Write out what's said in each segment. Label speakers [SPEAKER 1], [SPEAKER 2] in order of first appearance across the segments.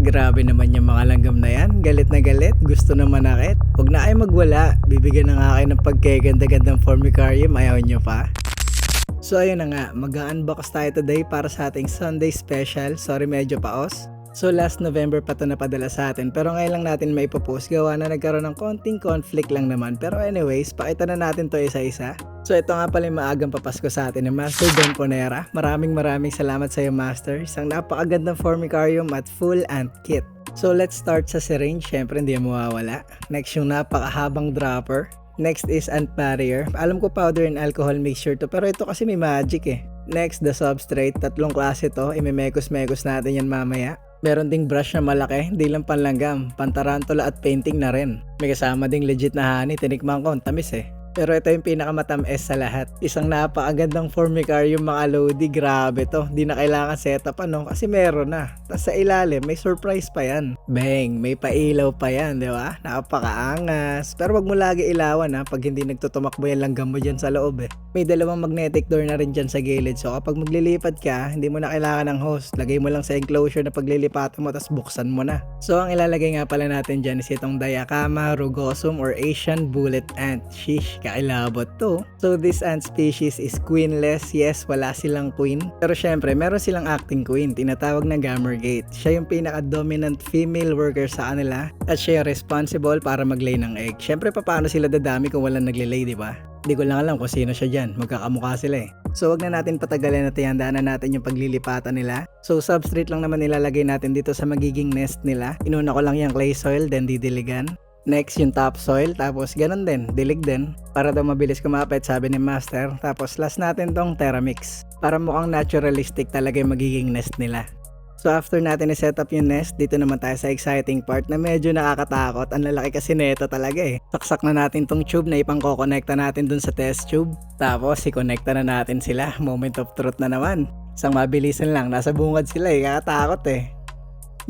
[SPEAKER 1] Grabe naman yung mga langgam na yan. Galit na galit. Gusto na manakit. Huwag na kayo magwala. Bibigyan na nga kayo ng pagkaganda-gandang formicarium. Ayaw nyo pa? So ayun na nga. Mag-unbox tayo today para sa ating Sunday special. Sorry medyo paos. So last November pa ito napadala sa atin. Pero ngayon lang natin may ipopost. Gawa na nagkaroon ng konting conflict lang naman. Pero anyways, pakita na natin to isa-isa. So ito nga pala yung maagang papasko sa atin ni Master Don Ponera. Maraming salamat sa iyo Master. Isang napakagandang formicarium at full ant kit. So let's start sa syringe. Syempre hindi mo mawawala. Next yung napakahabang dropper. Next is ant barrier. Alam ko powder and alcohol mixture to. Pero ito kasi may magic eh. Next the substrate. Tatlong klase to. Imimekos-mekos natin yan mamaya. Meron ding brush na malaki, hindi lang panlanggam, pantarantula at painting na rin. May kasama ding legit na honey, tinikman ko, tamis eh. Pero ito yung pinakamatamis sa lahat. Isang napakagandang formicarium mga lodi, grabe to. Di na kailangan setup ano, kasi meron na. Tapos sa ilalim, may surprise pa yan. Bang, may pailaw pa yan, di ba? Napakaangas. Pero wag mo lagi ilawan ha, pag hindi nagtutumakbo yung langgam mo dyan sa loob eh. May dalawang magnetic door na rin dyan sa gilid. So kapag maglilipat ka, hindi mo na kailangan ng hose. Lagay mo lang sa enclosure na paglilipatan mo, tapos buksan mo na. So ang ilalagay nga pala natin dyan is itong Diacama rugosum or Asian bullet ant. Sheesh, kailabot to. So this ant species is queenless. Yes, wala silang queen. Pero syempre, meron silang acting queen. Tinatawag na gamergate. Siya yung pinaka-dominant female worker sa kanila. At siya yung responsible para mag-lay ng egg. Syempre, paano sila dadami kung walang nagle-lay, di ba? Hindi ko lang alam kung sino siya dyan. Magkakamukha sila eh. So wag na natin patagalin at ihandaan na natin yung paglilipatan nila. So substrate lang naman nilalagay natin dito sa magiging nest nila. Inuna ko lang yung clay soil, then didiligan. Next yung topsoil, tapos ganun din, dilig din. Para daw mabilis kumapit, sabi ni Master. Tapos last natin tong Teramix. Para mukhang naturalistic talaga yung magiging nest nila. So after natin i-set up yung nest, dito naman tayo sa exciting part na medyo nakakatakot. Ang lalaki kasi neto talaga eh. Saksak na natin tong tube na ipang-kokonekta natin dun sa test tube. Tapos i-connecta na natin sila. Moment of truth na naman. Isang mabilisan lang, nasa bungad sila eh, kakatakot eh.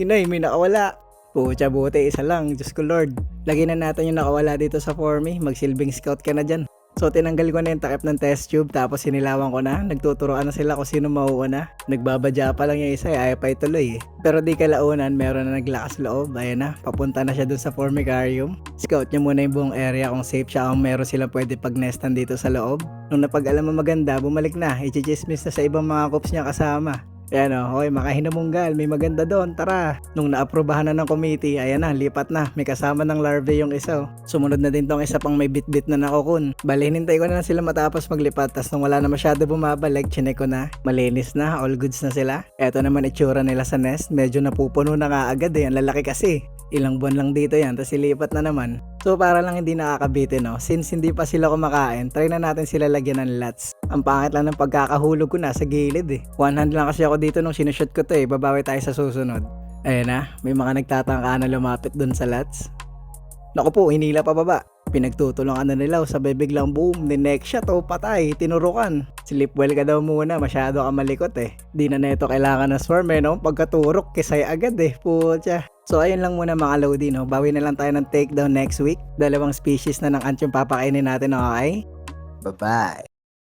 [SPEAKER 1] Yun ay, may nakawala. Pucha buti, isa lang, Diyos ko Lord. Lagyan na natin yung nakawala dito sa Formy, magsilbing scout ka na dyan. So tinanggal ko na yung takip ng test tube, tapos sinilawan ko na. Nagtuturoan na sila kung sino mauuna. Nagbabadya pa lang yung isa, ayaw pa ituloy eh. Pero di kalaunan, meron na naglakas loob. Ayan na, papunta na siya dun sa formicarium. Scout niya muna yung buong area kung safe siya, kung meron sila pwede pag-nestan dito sa loob. Nung napag-alam mo maganda, bumalik na. Ichichismis na sa ibang mga coops niya kasama. Ayan o, hoy makahinamunggal, may maganda doon, tara. Nung naaprobahan na ng committee, ayan na, lipat na. May kasama ng larvae yung isa. Sumunod na din tong isa pang may bit-bit na nakukun. Bale, hinintay ko na sila matapos maglipat. Tas nung wala na masyado bumabalik, chinek ko na. Malinis na, all goods na sila. Eto naman itsura nila sa nest. Medyo napupuno na nga agad eh, ang lalaki kasi. Ilang buwan lang dito yan, tas ilipat na naman. So para lang hindi nakakabitin no, since hindi pa sila kumakain, try na natin sila lagyan ng lats. Ang pangit lang ng pagkakahulog ko nasa gilid eh. One hand lang kasi ako dito nung sinushoot ko to eh, babawi tayo sa susunod. Ayun na, may mga nagtatangka na lumapit dun sa lats. Naku po, hinila pa baba. Pinagtutulungan na nila, sabay biglang boom, the next shot, oh patay, tinurukan. Sleep well ka daw muna, masyado ka malikot eh. Di na neto kailangan ng swarm eh no, pagkaturok, kisay agad eh, putya. So ayun lang muna mga lodi no, bawi na lang tayo ng takedown next week. Dalawang species na ng ant yung papakainin natin, okay? Bye-bye!